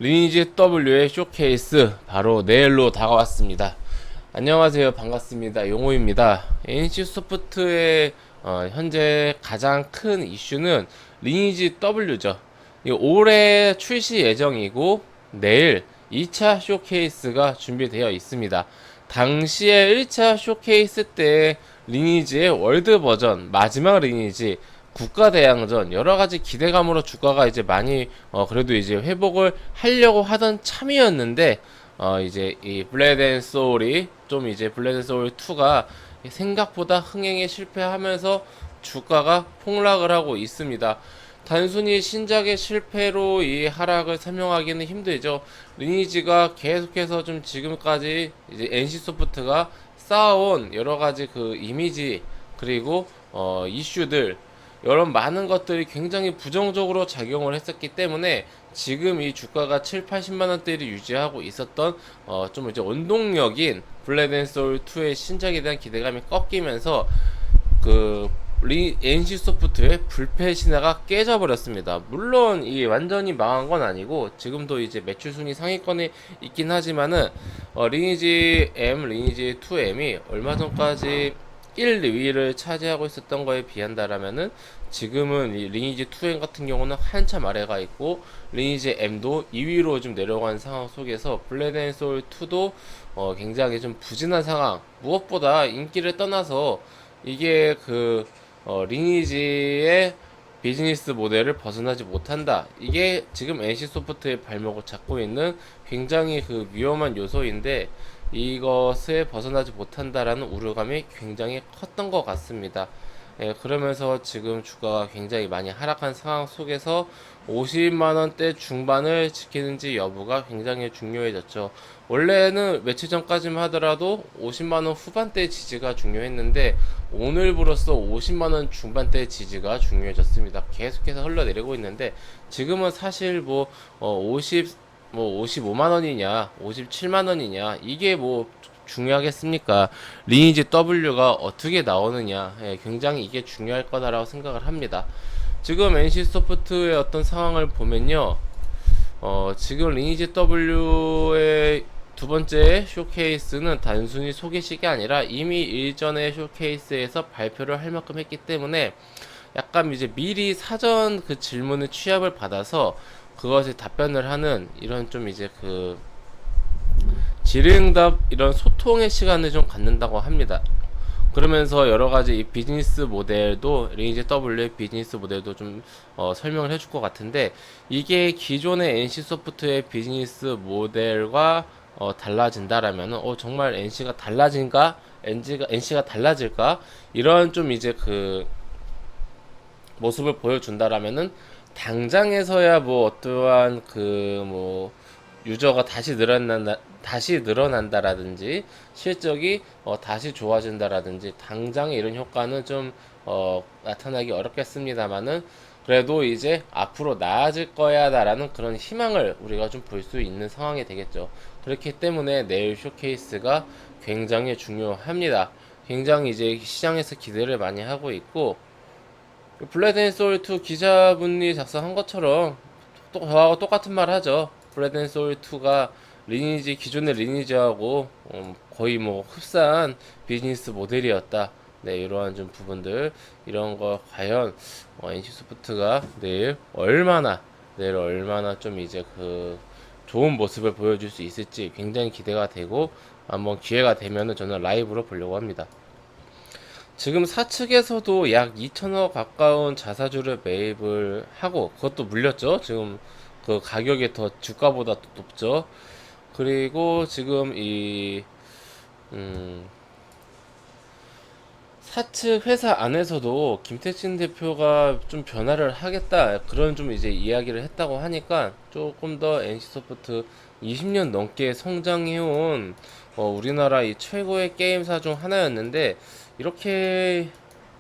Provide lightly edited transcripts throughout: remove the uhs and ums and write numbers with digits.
리니지 W의 쇼케이스 바로 내일로 다가왔습니다. 안녕하세요. 반갑습니다. 용호입니다. NC소프트의 현재 가장 큰 이슈는 리니지 W죠. 올해 출시 예정이고 내일 2차 쇼케이스가 준비되어 있습니다. 당시에 1차 쇼케이스 때 리니지의 월드 버전 마지막 리니지 국가대항전 여러가지 기대감으로 주가가 이제 많이 그래도 이제 회복을 하려고 하던 참이었는데 이제 이 블레드 앤 소울이 좀 이제 블레드 앤 소울 2가 생각보다 흥행에 실패하면서 주가가 폭락을 하고 있습니다. 단순히 신작의 실패로 이 하락을 설명하기는 힘들죠. 리니지가 계속해서 좀 지금까지 이제 NC소프트가 쌓아온 여러가지 그 이미지 그리고 이슈들 이런 많은 것들이 굉장히 부정적으로 작용을 했었기 때문에 지금 이 주가가 7, 80만원대를 유지하고 있었던 좀 이제 원동력인 블레드 앤 소울 2의 신작에 대한 기대감이 꺾이면서 그 NC소프트의 불패 신화가 깨져버렸습니다. 물론 이 완전히 망한 건 아니고 지금도 이제 매출 순위 상위권에 있긴 하지만은 리니지 M, 리니지 2M이 얼마 전까지 1, 2위를 차지하고 있었던 거에 비한다라면은 지금은 이 리니지 2M 같은 경우는 한참 아래가 있고 리니지 M도 2위로 좀 내려간 상황 속에서 블레드 앤 소울 2도 굉장히 좀 부진한 상황. 무엇보다 인기를 떠나서 이게 리니지의 비즈니스 모델을 벗어나지 못한다. 이게 지금 NC소프트의 발목을 잡고 있는 굉장히 위험한 요소인데 이것을 벗어나지 못한다라는 우려감이 굉장히 컸던 것 같습니다. 예, 그러면서 지금 주가가 굉장히 많이 하락한 상황 속에서 50만원대 중반을 지키는지 여부가 굉장히 중요해졌죠. 원래는 며칠 전까지만 하더라도 50만원 후반대 지지가 중요했는데 오늘부로써 50만원 중반대 지지가 중요해졌습니다. 계속해서 흘러내리고 있는데 지금은 사실 55만원이냐 57만원이냐 이게 중요하겠습니까? 리니지 W가 어떻게 나오느냐, 예, 굉장히 이게 중요할 거다라고 생각을 합니다. 지금 NC소프트의 어떤 상황을 보면요, 지금 리니지 W의 두 번째 쇼케이스는 단순히 소개식이 아니라 이미 일전의 쇼케이스에서 발표를 할 만큼 했기 때문에 약간 이제 미리 사전 그 질문의 취합을 받아서 그것에 답변을 하는 이런 좀 이제 질의응답 이런 소통의 시간을 좀 갖는다고 합니다. 그러면서 여러가지 이 비즈니스 모델도 리니지 W의 비즈니스 모델도 좀 설명을 해줄 것 같은데 이게 기존의 NC소프트의 비즈니스 모델과 달라진다라면은 정말 NC가 달라진가? NC가 달라질까? 이런 좀 이제 모습을 보여준다라면은 당장에서야 어떠한 유저가 다시 늘어난다라든지 실적이 다시 좋아진다라든지 당장에 이런 효과는 좀 나타나기 어렵겠습니다만은 그래도 이제 앞으로 나아질 거야라는 그런 희망을 우리가 좀 볼 수 있는 상황이 되겠죠. 그렇기 때문에 내일 쇼케이스가 굉장히 중요합니다. 굉장히 이제 시장에서 기대를 많이 하고 있고 블레드 앤 소울 2 기자분이 작성한 것처럼 저하고 똑같은 말 하죠. 블레드 앤 소울 2가 기존의 리니지하고 거의 흡사한 비즈니스 모델이었다. 네, 이러한 좀 부분들, 이런 거 과연 NC소프트가 내일 얼마나 좀 이제 좋은 모습을 보여줄 수 있을지 굉장히 기대가 되고 한번 기회가 되면은 저는 라이브로 보려고 합니다. 지금 사측에서도 약 2천억 가까운 자사주를 매입을 하고 그것도 물렸죠. 지금 가격이 더 주가보다 더 높죠. 그리고 지금 사측 회사 안에서도 김택진 대표가 좀 변화를 하겠다 그런 좀 이제 이야기를 했다고 하니까 조금 더 NC소프트 20년 넘게 성장해온 우리나라 이 최고의 게임사 중 하나였는데 이렇게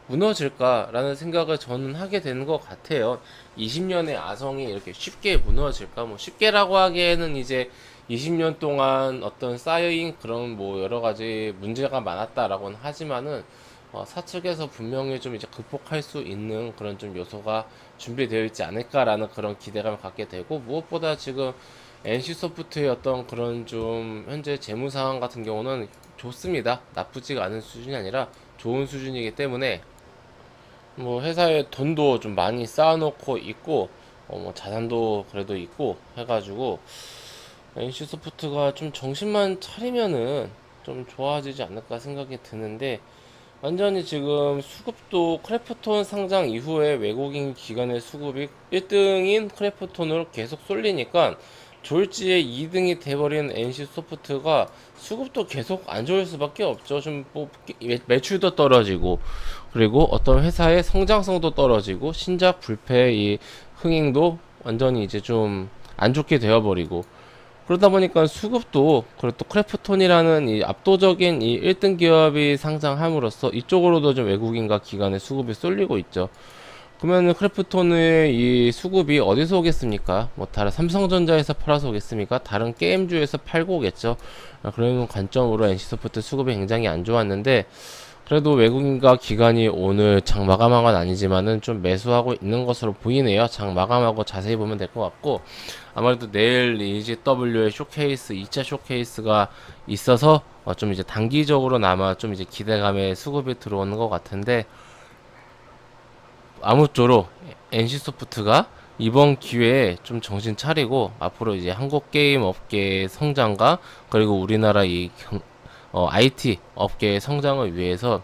무너질까라는 생각을 저는 하게 되는 것 같아요. 20년의 아성이 이렇게 쉽게 무너질까? 쉽게라고 하기에는 이제 20년 동안 어떤 쌓여인 그런 여러 가지 문제가 많았다라고는 하지만은 사측에서 분명히 좀 이제 극복할 수 있는 그런 좀 요소가 준비되어 있지 않을까라는 그런 기대감을 갖게 되고 무엇보다 지금 NC소프트의 어떤 그런 좀 현재 재무 상황 같은 경우는 좋습니다. 나쁘지가 않은 수준이 아니라 좋은 수준이기 때문에 뭐 회사에 돈도 좀 많이 쌓아놓고 있고 뭐 자산도 그래도 있고 해가지고 NC소프트가 좀 정신만 차리면은 좀 좋아지지 않을까 생각이 드는데, 완전히 지금 수급도 크래프톤 상장 이후에 외국인 기관의 수급이 1등인 크래프톤으로 계속 쏠리니까 졸지에 2등이 돼버린 NC소프트가 수급도 계속 안 좋을 수밖에 없죠. 좀 뭐 매출도 떨어지고, 그리고 어떤 회사의 성장성도 떨어지고, 신작 불패의 이 흥행도 완전히 이제 좀 안 좋게 되어버리고, 그러다 보니까 수급도, 그리고 또 크래프톤이라는 이 압도적인 이 1등 기업이 상장함으로써 이쪽으로도 좀 외국인과 기관의 수급이 쏠리고 있죠. 그러면 크래프톤의 이 수급이 어디서 오겠습니까? 뭐 다른 삼성전자에서 팔아서 오겠습니까? 다른 게임주에서 팔고 오겠죠. 그런 관점으로 NC소프트 수급이 굉장히 안 좋았는데, 그래도 외국인과 기관이 오늘 장 마감한 건 아니지만은 좀 매수하고 있는 것으로 보이네요. 장 마감하고 자세히 보면 될 것 같고, 아무래도 내일 EGW의 쇼케이스, 2차 쇼케이스가 있어서 좀 이제 단기적으로나마 좀 이제 기대감에 수급이 들어오는 것 같은데, 아무쪼록 NC소프트가 이번 기회에 좀 정신 차리고 앞으로 이제 한국 게임 업계의 성장과, 그리고 우리나라 IT 업계의 성장을 위해서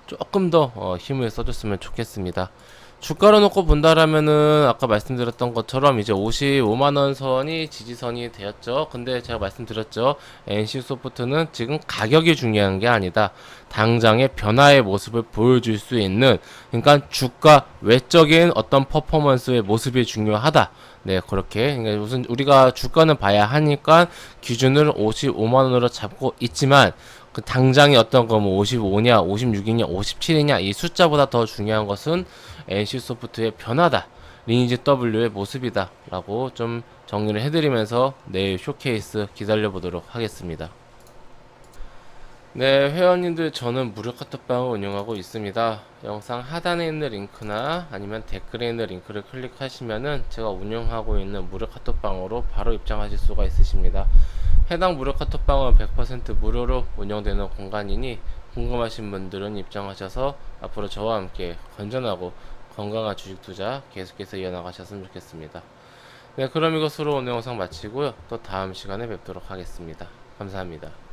조금 더 힘을 써줬으면 좋겠습니다. 주가로 놓고 본다라면은 아까 말씀드렸던 것처럼 이제 55만원 선이 지지선이 되었죠. 근데 제가 말씀드렸죠. NC소프트는 지금 가격이 중요한 게 아니다. 당장의 변화의 모습을 보여줄 수 있는, 그러니까 주가 외적인 어떤 퍼포먼스의 모습이 중요하다. 네, 그렇게. 그러니까 무슨 우리가 주가는 봐야 하니까 기준을 55만원으로 잡고 있지만, 그 당장의 어떤 거 뭐 55냐, 56이냐, 57이냐 이 숫자보다 더 중요한 것은 NC소프트의 변화다. 리니지 W의 모습이다. 라고 좀 정리를 해드리면서 내일 쇼케이스 기다려 보도록 하겠습니다. 네, 회원님들, 저는 무료 카톡방을 운영하고 있습니다. 영상 하단에 있는 링크나 아니면 댓글에 있는 링크를 클릭하시면은 제가 운영하고 있는 무료 카톡방으로 바로 입장하실 수가 있으십니다. 해당 무료 카톡방은 100% 무료로 운영되는 공간이니 궁금하신 분들은 입장하셔서 앞으로 저와 함께 건전하고 건강한 주식 투자 계속해서 이어나가셨으면 좋겠습니다. 네, 그럼 이것으로 오늘 영상 마치고요. 또 다음 시간에 뵙도록 하겠습니다. 감사합니다.